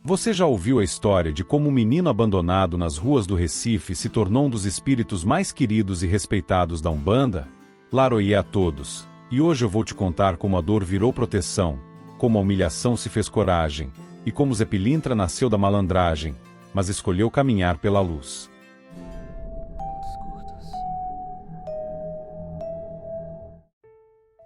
Você já ouviu a história de como um menino abandonado nas ruas do Recife se tornou um dos espíritos mais queridos e respeitados da Umbanda? Laroie a todos, e hoje eu vou te contar como a dor virou proteção, como a humilhação se fez coragem, e como Zé Pilintra nasceu da malandragem, mas escolheu caminhar pela luz.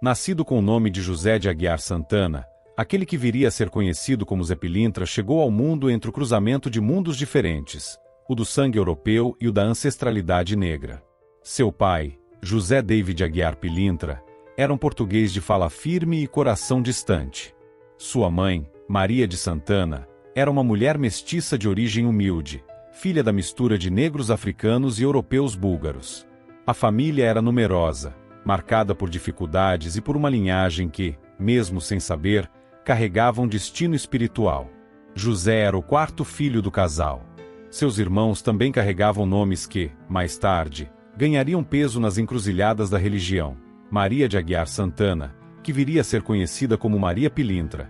Nascido com o nome de José de Aguiar Santana, aquele que viria a ser conhecido como Zé Pilintra chegou ao mundo entre o cruzamento de mundos diferentes, o do sangue europeu e o da ancestralidade negra. Seu pai, José David Aguiar Pilintra, era um português de fala firme e coração distante. Sua mãe, Maria de Santana, era uma mulher mestiça de origem humilde, filha da mistura de negros africanos e europeus búlgaros. A família era numerosa, marcada por dificuldades e por uma linhagem que, mesmo sem saber, carregava um destino espiritual. José era o quarto filho do casal. Seus irmãos também carregavam nomes que, mais tarde, ganhariam peso nas encruzilhadas da religião. Maria de Aguiar Santana, que viria a ser conhecida como Maria Pilintra,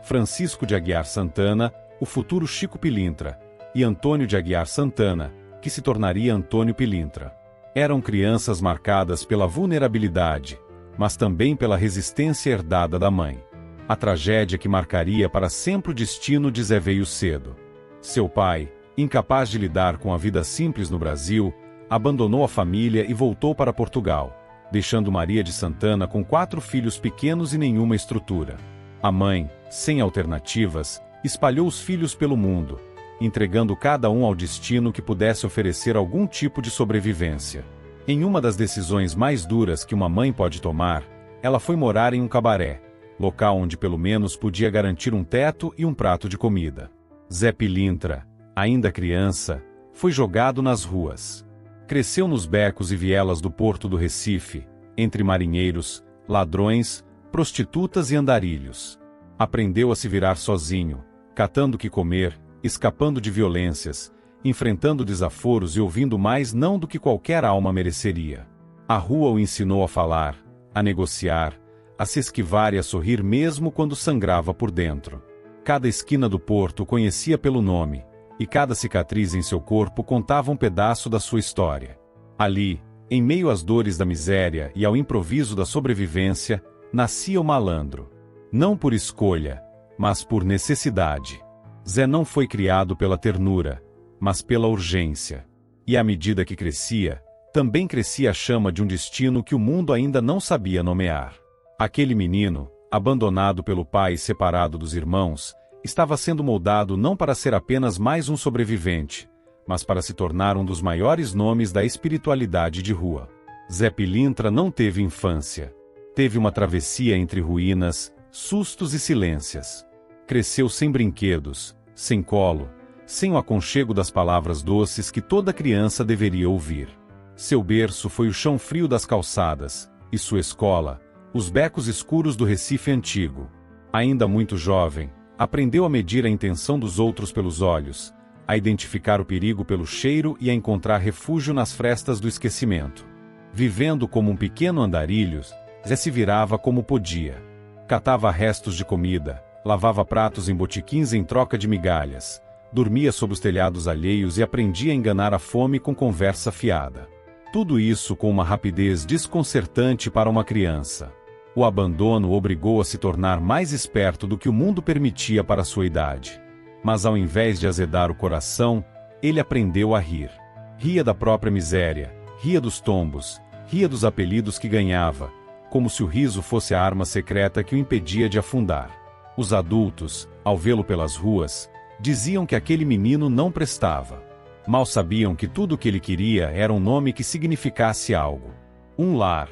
Francisco de Aguiar Santana, o futuro Chico Pilintra, e Antônio de Aguiar Santana, que se tornaria Antônio Pilintra. Eram crianças marcadas pela vulnerabilidade, mas também pela resistência herdada da mãe. A tragédia que marcaria para sempre o destino de Zé veio cedo. Seu pai, incapaz de lidar com a vida simples no Brasil, abandonou a família e voltou para Portugal, deixando Maria de Santana com 4 filhos pequenos e nenhuma estrutura. A mãe, sem alternativas, espalhou os filhos pelo mundo, entregando cada um ao destino que pudesse oferecer algum tipo de sobrevivência. Em uma das decisões mais duras que uma mãe pode tomar, ela foi morar em um cabaré, local onde pelo menos podia garantir um teto e um prato de comida. Zé Pilintra, ainda criança, foi jogado nas ruas. Cresceu nos becos e vielas do porto do Recife, entre marinheiros, ladrões, prostitutas e andarilhos. Aprendeu a se virar sozinho, catando o que comer, escapando de violências, enfrentando desaforos e ouvindo mais não do que qualquer alma mereceria. A rua o ensinou a falar, a negociar, a se esquivar e a sorrir mesmo quando sangrava por dentro. Cada esquina do porto o conhecia pelo nome, e cada cicatriz em seu corpo contava um pedaço da sua história. Ali, em meio às dores da miséria e ao improviso da sobrevivência, nascia o malandro. Não por escolha, mas por necessidade. Zé não foi criado pela ternura, mas pela urgência. E à medida que crescia, também crescia a chama de um destino que o mundo ainda não sabia nomear. Aquele menino, abandonado pelo pai e separado dos irmãos, estava sendo moldado não para ser apenas mais um sobrevivente, mas para se tornar um dos maiores nomes da espiritualidade de rua. Zé Pilintra não teve infância. Teve uma travessia entre ruínas, sustos e silências. Cresceu sem brinquedos, sem colo, sem o aconchego das palavras doces que toda criança deveria ouvir. Seu berço foi o chão frio das calçadas, e sua escola, os becos escuros do Recife antigo. Ainda muito jovem, aprendeu a medir a intenção dos outros pelos olhos, a identificar o perigo pelo cheiro e a encontrar refúgio nas frestas do esquecimento. Vivendo como um pequeno andarilho, Zé se virava como podia. Catava restos de comida, lavava pratos em botiquins em troca de migalhas, dormia sob os telhados alheios e aprendia a enganar a fome com conversa fiada. Tudo isso com uma rapidez desconcertante para uma criança. O abandono o obrigou a se tornar mais esperto do que o mundo permitia para sua idade. Mas ao invés de azedar o coração, ele aprendeu a rir. Ria da própria miséria, ria dos tombos, ria dos apelidos que ganhava, como se o riso fosse a arma secreta que o impedia de afundar. Os adultos, ao vê-lo pelas ruas, diziam que aquele menino não prestava. Mal sabiam que tudo o que ele queria era um nome que significasse algo. Um lar,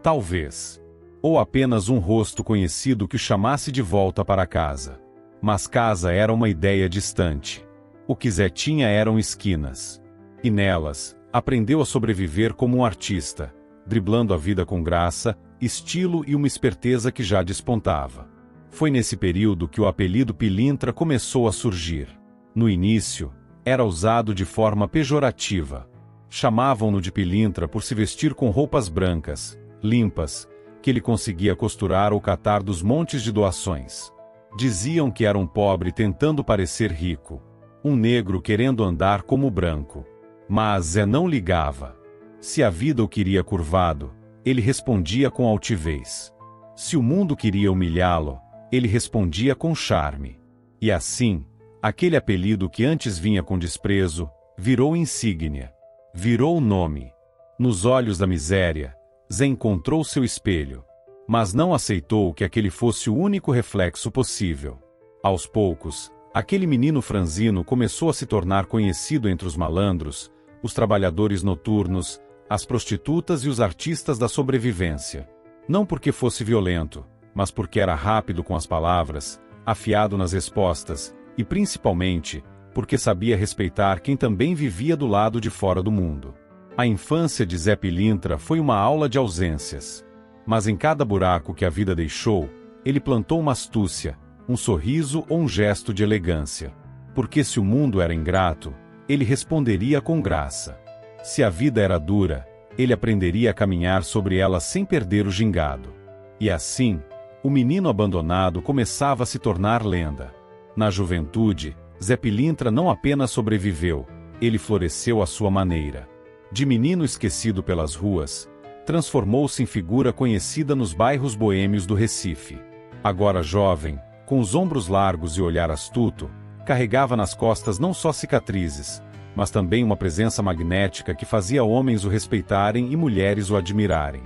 talvez. Ou apenas um rosto conhecido que o chamasse de volta para casa. Mas casa era uma ideia distante. O que Zé tinha eram esquinas. E nelas, aprendeu a sobreviver como um artista, driblando a vida com graça, estilo e uma esperteza que já despontava. Foi nesse período que o apelido Pilintra começou a surgir. No início, era usado de forma pejorativa. Chamavam-no de Pilintra por se vestir com roupas brancas, limpas, que ele conseguia costurar ou catar dos montes de doações. Diziam que era um pobre tentando parecer rico, um negro querendo andar como branco. Mas Zé não ligava. Se a vida o queria curvado, ele respondia com altivez. Se o mundo queria humilhá-lo, ele respondia com charme. E assim, aquele apelido que antes vinha com desprezo, virou insígnia. Virou nome. Nos olhos da miséria, Zé encontrou seu espelho. Mas não aceitou que aquele fosse o único reflexo possível. Aos poucos, aquele menino franzino começou a se tornar conhecido entre os malandros, os trabalhadores noturnos, as prostitutas e os artistas da sobrevivência. Não porque fosse violento, mas porque era rápido com as palavras, afiado nas respostas, e principalmente, porque sabia respeitar quem também vivia do lado de fora do mundo. A infância de Zé Pilintra foi uma aula de ausências. Mas em cada buraco que a vida deixou, ele plantou uma astúcia, um sorriso ou um gesto de elegância. Porque se o mundo era ingrato, ele responderia com graça. Se a vida era dura, ele aprenderia a caminhar sobre ela sem perder o gingado. E assim, o menino abandonado começava a se tornar lenda. Na juventude, Zé Pilintra não apenas sobreviveu, ele floresceu à sua maneira. De menino esquecido pelas ruas, transformou-se em figura conhecida nos bairros boêmios do Recife. Agora jovem, com os ombros largos e olhar astuto, carregava nas costas não só cicatrizes, mas também uma presença magnética que fazia homens o respeitarem e mulheres o admirarem.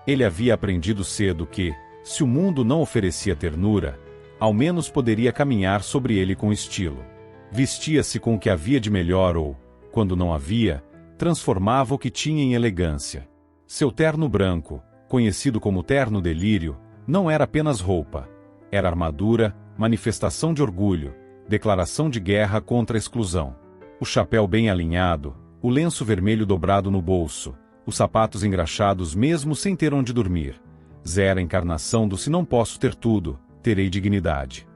Ele havia aprendido cedo que, se o mundo não oferecia ternura, ao menos poderia caminhar sobre ele com estilo. Vestia-se com o que havia de melhor ou, quando não havia, transformava o que tinha em elegância. Seu terno branco, conhecido como terno delírio, não era apenas roupa. Era armadura, manifestação de orgulho, declaração de guerra contra a exclusão. O chapéu bem alinhado, o lenço vermelho dobrado no bolso, os sapatos engraxados mesmo sem ter onde dormir. Zé era a encarnação do se não posso ter tudo, terei dignidade.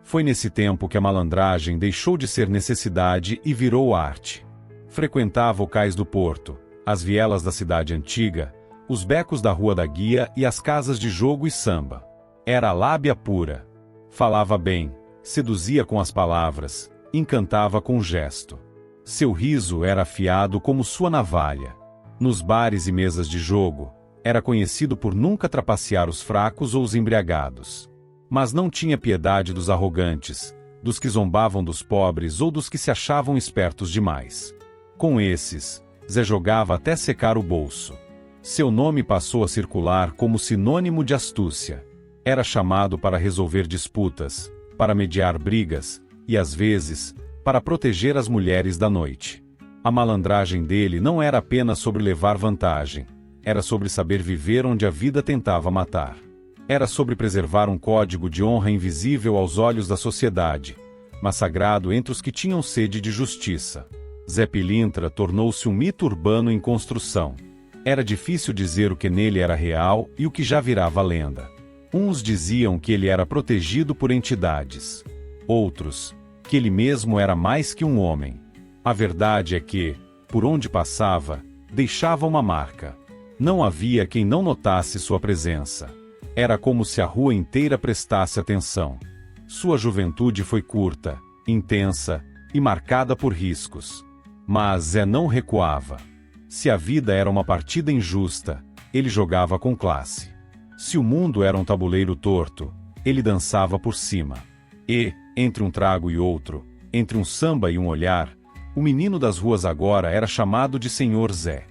Foi nesse tempo que a malandragem deixou de ser necessidade e virou arte. Frequentava o cais do porto, as vielas da cidade antiga, os becos da Rua da Guia e as casas de jogo e samba. Era a lábia pura. Falava bem, seduzia com as palavras, encantava com o gesto. Seu riso era afiado como sua navalha. Nos bares e mesas de jogo, era conhecido por nunca trapacear os fracos ou os embriagados. Mas não tinha piedade dos arrogantes, dos que zombavam dos pobres ou dos que se achavam espertos demais. Com esses, Zé jogava até secar o bolso. Seu nome passou a circular como sinônimo de astúcia. Era chamado para resolver disputas, para mediar brigas, e às vezes, para proteger as mulheres da noite. A malandragem dele não era apenas sobre levar vantagem, era sobre saber viver onde a vida tentava matar. Era sobre preservar um código de honra invisível aos olhos da sociedade, mas sagrado entre os que tinham sede de justiça. Zé Pilintra tornou-se um mito urbano em construção. Era difícil dizer o que nele era real e o que já virava lenda. Uns diziam que ele era protegido por entidades. Outros, que ele mesmo era mais que um homem. A verdade é que, por onde passava, deixava uma marca. Não havia quem não notasse sua presença. Era como se a rua inteira prestasse atenção. Sua juventude foi curta, intensa e marcada por riscos. Mas Zé não recuava. Se a vida era uma partida injusta, ele jogava com classe. Se o mundo era um tabuleiro torto, ele dançava por cima. E, entre um trago e outro, entre um samba e um olhar, o menino das ruas agora era chamado de Senhor Zé.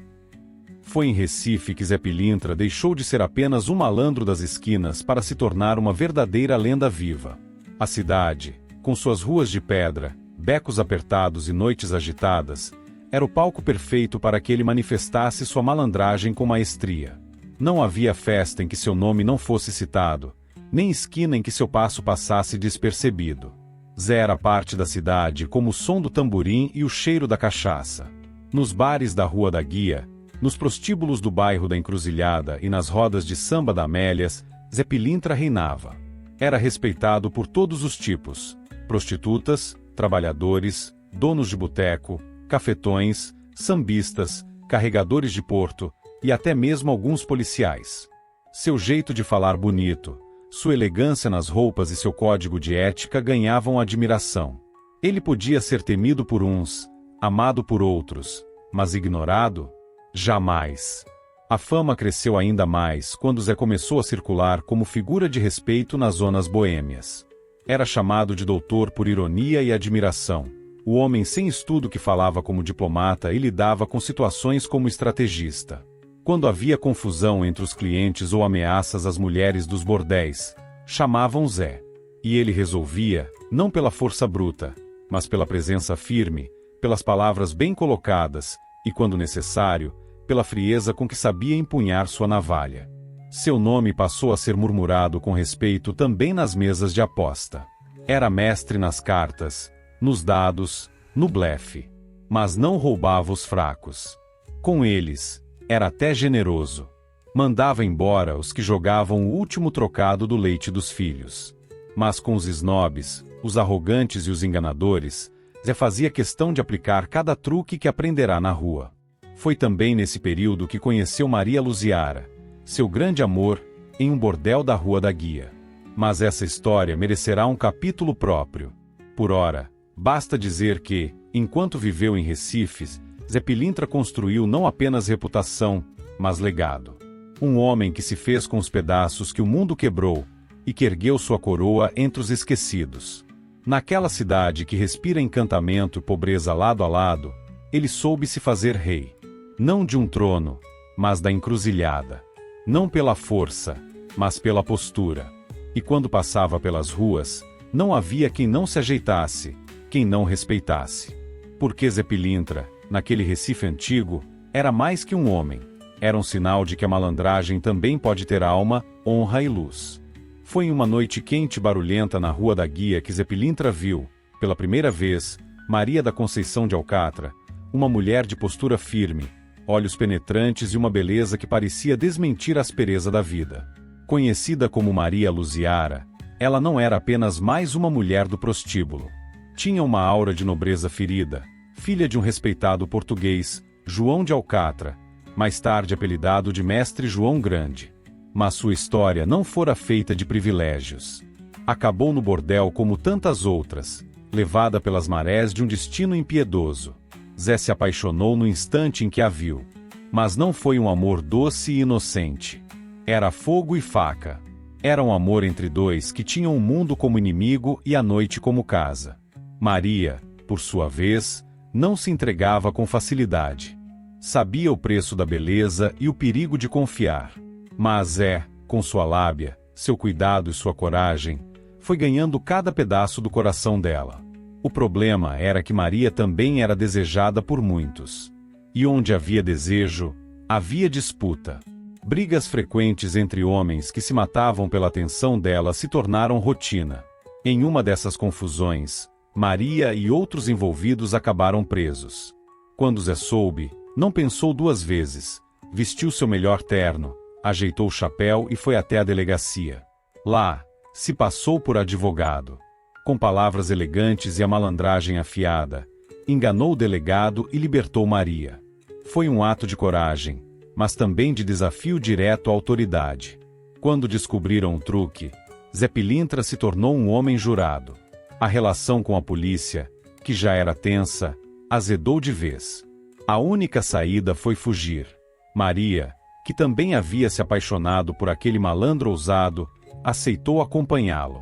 Foi em Recife que Zé Pilintra deixou de ser apenas um malandro das esquinas para se tornar uma verdadeira lenda viva. A cidade, com suas ruas de pedra, becos apertados e noites agitadas, era o palco perfeito para que ele manifestasse sua malandragem com maestria. Não havia festa em que seu nome não fosse citado, nem esquina em que seu passo passasse despercebido. Zé era parte da cidade como o som do tamborim e o cheiro da cachaça. Nos bares da Rua da Guia, nos prostíbulos do bairro da Encruzilhada e nas rodas de samba da Amélias, Zé Pilintra reinava. Era respeitado por todos os tipos: prostitutas, trabalhadores, donos de boteco, cafetões, sambistas, carregadores de porto e até mesmo alguns policiais. Seu jeito de falar bonito, Sua elegância nas roupas e seu código de ética ganhavam admiração. Ele podia ser temido por uns, amado por outros, mas ignorado? Jamais. A fama cresceu ainda mais quando Zé começou a circular como figura de respeito nas zonas boêmias. Era chamado de doutor por ironia e admiração. O homem sem estudo que falava como diplomata e lidava com situações como estrategista. Quando havia confusão entre os clientes ou ameaças às mulheres dos bordéis, chamavam Zé. E ele resolvia, não pela força bruta, mas pela presença firme, pelas palavras bem colocadas, e quando necessário, pela frieza com que sabia empunhar sua navalha. Seu nome passou a ser murmurado com respeito também nas mesas de aposta. Era mestre nas cartas, nos dados, no blefe. Mas não roubava os fracos. Com eles, era até generoso. Mandava embora os que jogavam o último trocado do leite dos filhos. Mas com os snobs, os arrogantes e os enganadores, Zé fazia questão de aplicar cada truque que aprenderá na rua. Foi também nesse período que conheceu Maria Luziara, seu grande amor, em um bordel da Rua da Guia. Mas essa história merecerá um capítulo próprio. Por ora, basta dizer que, enquanto viveu em Recife, Zé Pilintra construiu não apenas reputação, mas legado. Um homem que se fez com os pedaços que o mundo quebrou e que ergueu sua coroa entre os esquecidos. Naquela cidade que respira encantamento e pobreza lado a lado, ele soube se fazer rei. Não de um trono, mas da encruzilhada. Não pela força, mas pela postura. E quando passava pelas ruas, não havia quem não se ajeitasse, quem não respeitasse. Porque Zé Pilintra, naquele Recife antigo, era mais que um homem. Era um sinal de que a malandragem também pode ter alma, honra e luz. Foi em uma noite quente e barulhenta na Rua da Guia que Zé Pilintra viu, pela primeira vez, Maria da Conceição de Alcatra, uma mulher de postura firme, olhos penetrantes e uma beleza que parecia desmentir a aspereza da vida. Conhecida como Maria Luziara, ela não era apenas mais uma mulher do prostíbulo. Tinha uma aura de nobreza ferida, filha de um respeitado português, João de Alcatra, mais tarde apelidado de Mestre João Grande. Mas sua história não fora feita de privilégios. Acabou no bordel como tantas outras, levada pelas marés de um destino impiedoso. Zé se apaixonou no instante em que a viu. Mas não foi um amor doce e inocente. Era fogo e faca. Era um amor entre dois que tinham o mundo como inimigo e a noite como casa. Maria, por sua vez, não se entregava com facilidade. Sabia o preço da beleza e o perigo de confiar. Mas Zé, com sua lábia, seu cuidado e sua coragem, foi ganhando cada pedaço do coração dela. O problema era que Maria também era desejada por muitos. E onde havia desejo, havia disputa. Brigas frequentes entre homens que se matavam pela atenção dela se tornaram rotina. Em uma dessas confusões, Maria e outros envolvidos acabaram presos. Quando Zé soube, não pensou duas vezes. Vestiu seu melhor terno, ajeitou o chapéu e foi até a delegacia. Lá, se passou por advogado. Com palavras elegantes e a malandragem afiada, enganou o delegado e libertou Maria. Foi um ato de coragem, mas também de desafio direto à autoridade. Quando descobriram o truque, Zé Pilintra se tornou um homem jurado. A relação com a polícia, que já era tensa, azedou de vez. A única saída foi fugir. Maria, que também havia se apaixonado por aquele malandro ousado, aceitou acompanhá-lo.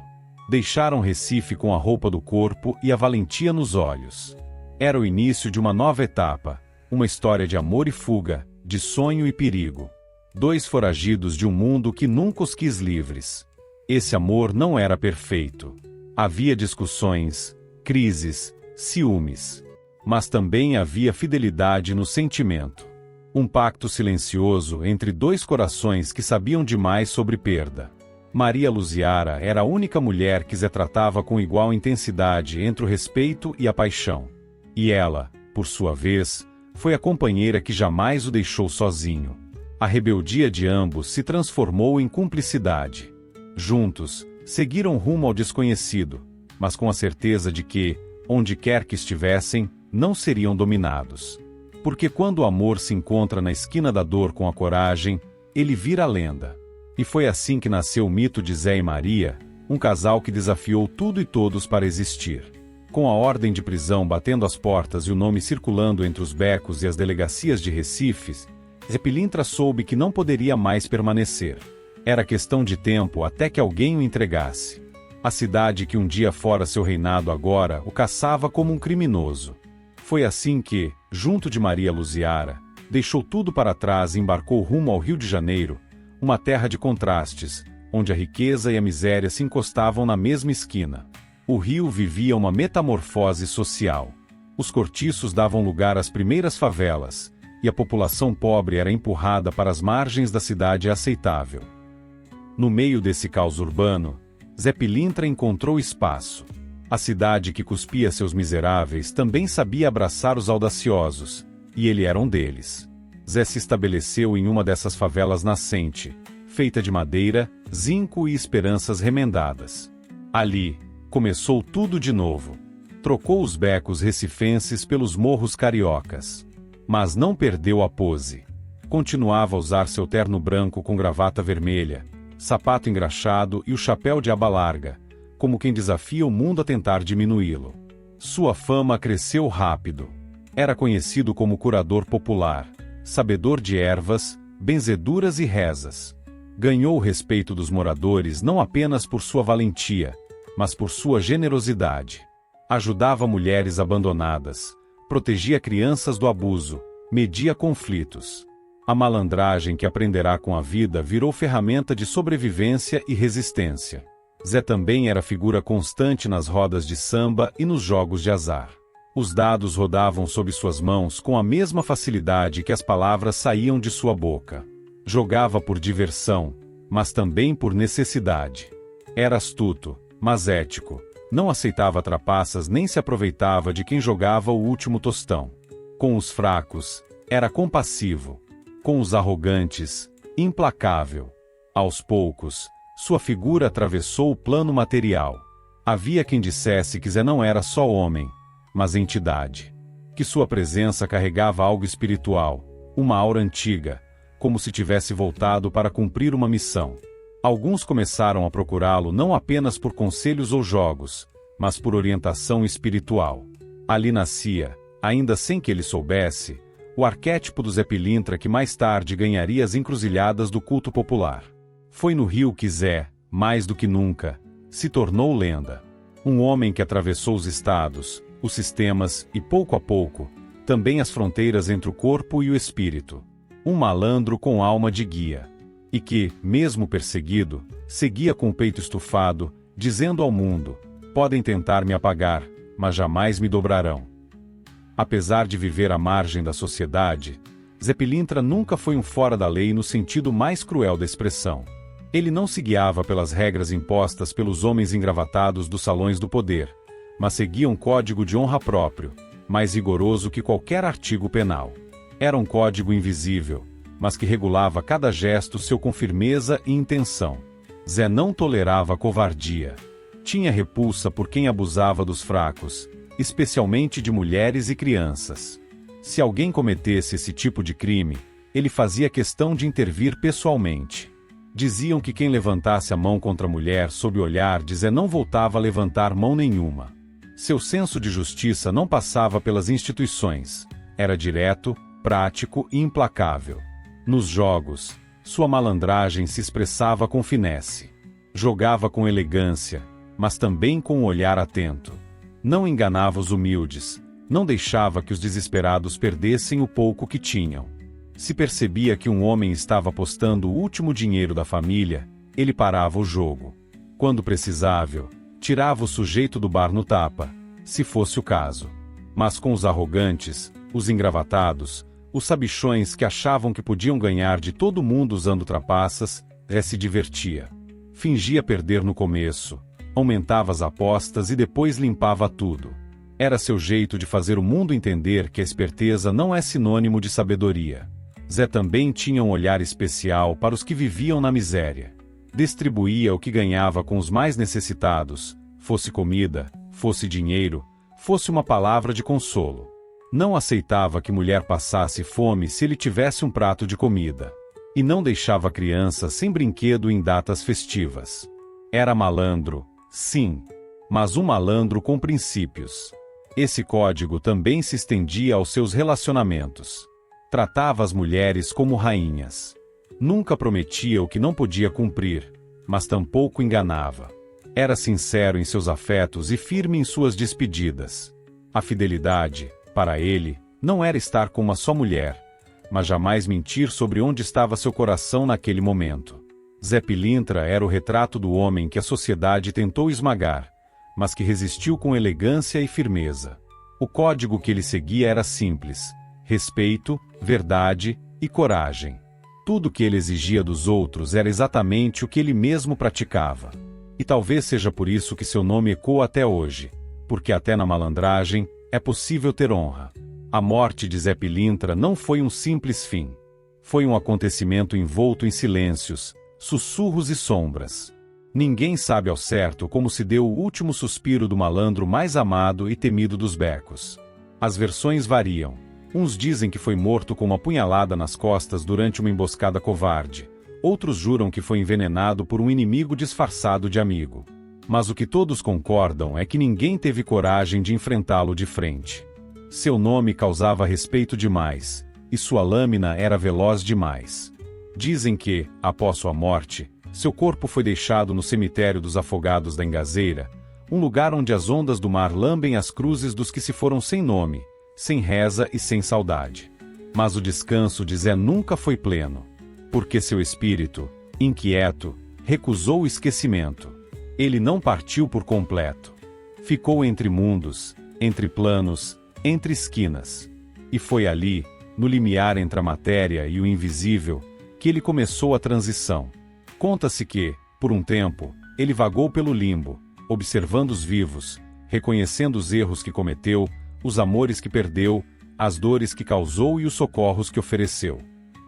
Deixaram Recife com a roupa do corpo e a valentia nos olhos. Era o início de uma nova etapa, uma história de amor e fuga, de sonho e perigo. Dois foragidos de um mundo que nunca os quis livres. Esse amor não era perfeito. Havia discussões, crises, ciúmes. Mas também havia fidelidade no sentimento. Um pacto silencioso entre dois corações que sabiam demais sobre perda. Maria Luziara era a única mulher que Zé tratava com igual intensidade entre o respeito e a paixão. E ela, por sua vez, foi a companheira que jamais o deixou sozinho. A rebeldia de ambos se transformou em cumplicidade. Juntos, seguiram rumo ao desconhecido, mas com a certeza de que, onde quer que estivessem, não seriam dominados. Porque quando o amor se encontra na esquina da dor com a coragem, ele vira lenda. E foi assim que nasceu o mito de Zé e Maria, um casal que desafiou tudo e todos para existir. Com a ordem de prisão batendo as portas e o nome circulando entre os becos e as delegacias de Recife, Zé Pilintra soube que não poderia mais permanecer. Era questão de tempo até que alguém o entregasse. A cidade que um dia fora seu reinado agora o caçava como um criminoso. Foi assim que, junto de Maria Luziara, deixou tudo para trás e embarcou rumo ao Rio de Janeiro, uma terra de contrastes, onde a riqueza e a miséria se encostavam na mesma esquina. O Rio vivia uma metamorfose social. Os cortiços davam lugar às primeiras favelas, e a população pobre era empurrada para as margens da cidade aceitável. No meio desse caos urbano, Zé Pilintra encontrou espaço. A cidade que cuspia seus miseráveis também sabia abraçar os audaciosos, e ele era um deles. Zé se estabeleceu em uma dessas favelas nascente, feita de madeira, zinco e esperanças remendadas. Ali, começou tudo de novo. Trocou os becos recifenses pelos morros cariocas. Mas não perdeu a pose. Continuava a usar seu terno branco com gravata vermelha, sapato engraxado e o chapéu de aba larga, como quem desafia o mundo a tentar diminuí-lo. Sua fama cresceu rápido. Era conhecido como curador popular, sabedor de ervas, benzeduras e rezas. Ganhou o respeito dos moradores não apenas por sua valentia, mas por sua generosidade. Ajudava mulheres abandonadas, protegia crianças do abuso, media conflitos. A malandragem que aprenderá com a vida virou ferramenta de sobrevivência e resistência. Zé também era figura constante nas rodas de samba e nos jogos de azar. Os dados rodavam sob suas mãos com a mesma facilidade que as palavras saíam de sua boca. Jogava por diversão, mas também por necessidade. Era astuto, mas ético. Não aceitava trapaças nem se aproveitava de quem jogava o último tostão. Com os fracos, era compassivo. Com os arrogantes, implacável. Aos poucos, sua figura atravessou o plano material. Havia quem dissesse que Zé não era só homem, mas entidade. Que sua presença carregava algo espiritual, uma aura antiga, como se tivesse voltado para cumprir uma missão. Alguns começaram a procurá-lo não apenas por conselhos ou jogos, mas por orientação espiritual. Ali nascia, ainda sem que ele soubesse, o arquétipo do Zé Pilintra que mais tarde ganharia as encruzilhadas do culto popular. Foi no Rio que Zé, mais do que nunca, se tornou lenda. Um homem que atravessou os estados, os sistemas e, pouco a pouco, também as fronteiras entre o corpo e o espírito. Um malandro com alma de guia. E que, mesmo perseguido, seguia com o peito estufado, dizendo ao mundo: podem tentar me apagar, mas jamais me dobrarão. Apesar de viver à margem da sociedade, Zé Pilintra nunca foi um fora da lei no sentido mais cruel da expressão. Ele não se guiava pelas regras impostas pelos homens engravatados dos salões do poder, mas seguia um código de honra próprio, mais rigoroso que qualquer artigo penal. Era um código invisível, mas que regulava cada gesto seu com firmeza e intenção. Zé não tolerava covardia. Tinha repulsa por quem abusava dos fracos, especialmente de mulheres e crianças. Se alguém cometesse esse tipo de crime, ele fazia questão de intervir pessoalmente. Diziam que quem levantasse a mão contra a mulher sob o olhar de Zé não voltava a levantar mão nenhuma. Seu senso de justiça não passava pelas instituições. Era direto, prático e implacável. Nos jogos, sua malandragem se expressava com finesse. Jogava com elegância, mas também com um olhar atento. Não enganava os humildes, não deixava que os desesperados perdessem o pouco que tinham. Se percebia que um homem estava apostando o último dinheiro da família, ele parava o jogo. Quando precisável, tirava o sujeito do bar no tapa, se fosse o caso. Mas com os arrogantes, os engravatados, os sabichões que achavam que podiam ganhar de todo mundo usando trapaças, se divertia. Fingia perder no começo, aumentava as apostas e depois limpava tudo. Era seu jeito de fazer o mundo entender que a esperteza não é sinônimo de sabedoria. Zé também tinha um olhar especial para os que viviam na miséria. Distribuía o que ganhava com os mais necessitados, fosse comida, fosse dinheiro, fosse uma palavra de consolo. Não aceitava que mulher passasse fome se ele tivesse um prato de comida. E não deixava a criança sem brinquedo em datas festivas. Era malandro, sim, mas um malandro com princípios. Esse código também se estendia aos seus relacionamentos. Tratava as mulheres como rainhas. Nunca prometia o que não podia cumprir, mas tampouco enganava. Era sincero em seus afetos e firme em suas despedidas. A fidelidade, para ele, não era estar com uma só mulher, mas jamais mentir sobre onde estava seu coração naquele momento. Zé Pilintra era o retrato do homem que a sociedade tentou esmagar, mas que resistiu com elegância e firmeza. O código que ele seguia era simples: respeito, verdade e coragem. Tudo o que ele exigia dos outros era exatamente o que ele mesmo praticava. E talvez seja por isso que seu nome ecoa até hoje, porque até na malandragem é possível ter honra. A morte de Zé Pilintra não foi um simples fim. Foi um acontecimento envolto em silêncios, sussurros e sombras. Ninguém sabe ao certo como se deu o último suspiro do malandro mais amado e temido dos becos. As versões variam. Uns dizem que foi morto com uma punhalada nas costas durante uma emboscada covarde. Outros juram que foi envenenado por um inimigo disfarçado de amigo. Mas o que todos concordam é que ninguém teve coragem de enfrentá-lo de frente. Seu nome causava respeito demais, e sua lâmina era veloz demais. Dizem que, após sua morte, seu corpo foi deixado no cemitério dos afogados da Engazeira, um lugar onde as ondas do mar lambem as cruzes dos que se foram sem nome, sem reza e sem saudade. Mas o descanso de Zé nunca foi pleno, porque seu espírito, inquieto, recusou o esquecimento. Ele não partiu por completo. Ficou entre mundos, entre planos, entre esquinas. E foi ali, no limiar entre a matéria e o invisível, que ele começou a transição. Conta-se que, por um tempo, ele vagou pelo limbo, observando os vivos, reconhecendo os erros que cometeu, os amores que perdeu, as dores que causou e os socorros que ofereceu.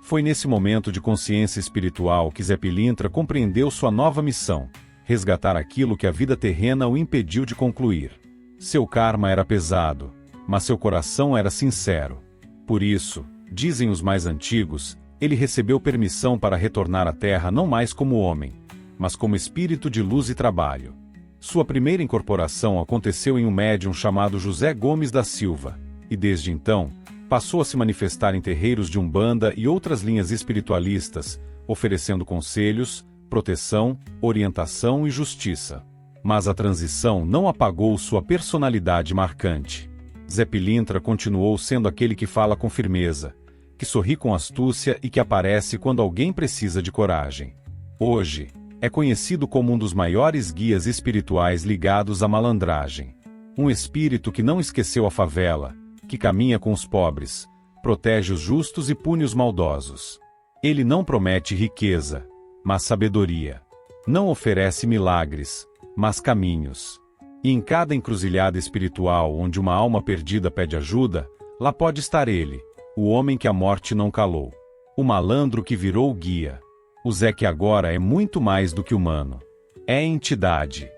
Foi nesse momento de consciência espiritual que Zé Pilintra compreendeu sua nova missão: resgatar aquilo que a vida terrena o impediu de concluir. Seu karma era pesado, mas seu coração era sincero. Por isso, dizem os mais antigos, ele recebeu permissão para retornar à Terra não mais como homem, mas como espírito de luz e trabalho. Sua primeira incorporação aconteceu em um médium chamado José Gomes da Silva, e desde então, passou a se manifestar em terreiros de Umbanda e outras linhas espiritualistas, oferecendo conselhos, proteção, orientação e justiça. Mas a transição não apagou sua personalidade marcante. Zé Pilintra continuou sendo aquele que fala com firmeza, que sorri com astúcia e que aparece quando alguém precisa de coragem. Hoje, é conhecido como um dos maiores guias espirituais ligados à malandragem. Um espírito que não esqueceu a favela, que caminha com os pobres, protege os justos e pune os maldosos. Ele não promete riqueza, mas sabedoria. Não oferece milagres, mas caminhos. E em cada encruzilhada espiritual onde uma alma perdida pede ajuda, lá pode estar ele, o homem que a morte não calou. O malandro que virou o guia. O Zé que agora é muito mais do que humano. É entidade.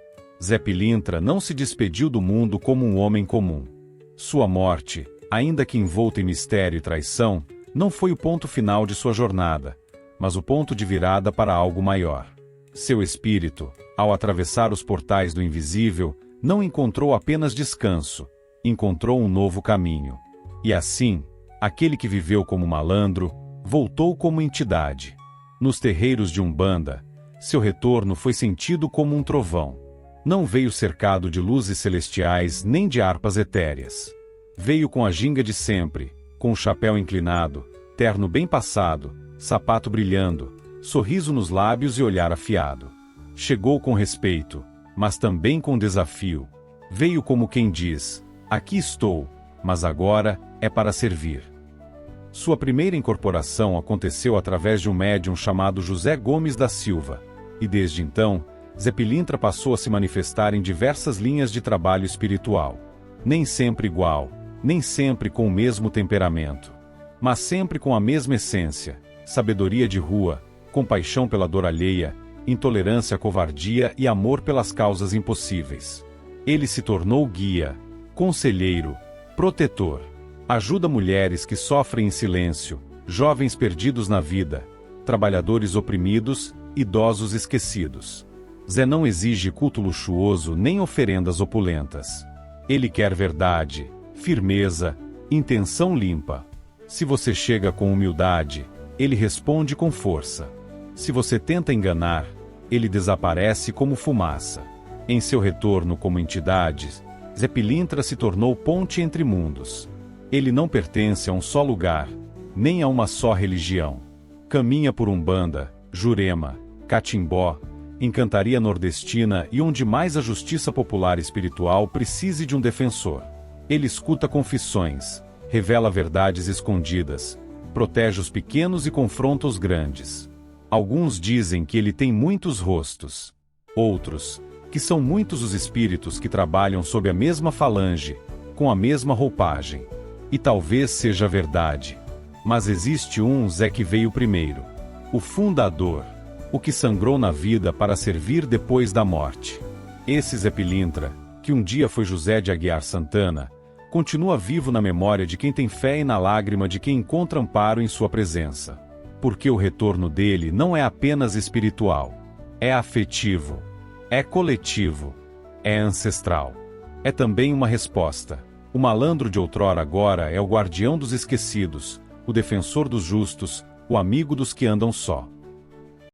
Zé Pilintra não se despediu do mundo como um homem comum. Sua morte, ainda que envolta em mistério e traição, não foi o ponto final de sua jornada, mas o ponto de virada para algo maior. Seu espírito, ao atravessar os portais do invisível, não encontrou apenas descanso, encontrou um novo caminho. E assim, aquele que viveu como malandro, voltou como entidade. Nos terreiros de Umbanda, seu retorno foi sentido como um trovão. Não veio cercado de luzes celestiais nem de harpas etéreas. Veio com a ginga de sempre, com o chapéu inclinado, terno bem passado, sapato brilhando, sorriso nos lábios e olhar afiado. Chegou com respeito, mas também com desafio. Veio como quem diz: aqui estou, mas agora é para servir. Sua primeira incorporação aconteceu através de um médium chamado José Gomes da Silva, e desde então, Zé Pilintra passou a se manifestar em diversas linhas de trabalho espiritual. Nem sempre igual, nem sempre com o mesmo temperamento, mas sempre com a mesma essência: sabedoria de rua, compaixão pela dor alheia, intolerância à covardia e amor pelas causas impossíveis. Ele se tornou guia, conselheiro, protetor. Ajuda mulheres que sofrem em silêncio, jovens perdidos na vida, trabalhadores oprimidos, idosos esquecidos. Zé não exige culto luxuoso nem oferendas opulentas. Ele quer verdade, firmeza, intenção limpa. Se você chega com humildade, ele responde com força. Se você tenta enganar, ele desaparece como fumaça. Em seu retorno como entidade, Zé Pilintra se tornou ponte entre mundos. Ele não pertence a um só lugar, nem a uma só religião. Caminha por Umbanda, Jurema, Catimbó, Encantaria Nordestina e onde mais a justiça popular espiritual precise de um defensor. Ele escuta confissões, revela verdades escondidas, protege os pequenos e confronta os grandes. Alguns dizem que ele tem muitos rostos. Outros, que são muitos os espíritos que trabalham sob a mesma falange, com a mesma roupagem. E talvez seja verdade. Mas existe um Zé que veio primeiro. O fundador. O que sangrou na vida para servir depois da morte. Esse Zé Pilintra, que um dia foi José de Aguiar Santana, continua vivo na memória de quem tem fé e na lágrima de quem encontra amparo em sua presença. Porque o retorno dele não é apenas espiritual. É afetivo. É coletivo. É ancestral. É também uma resposta. O malandro de outrora agora é o guardião dos esquecidos, o defensor dos justos, o amigo dos que andam só.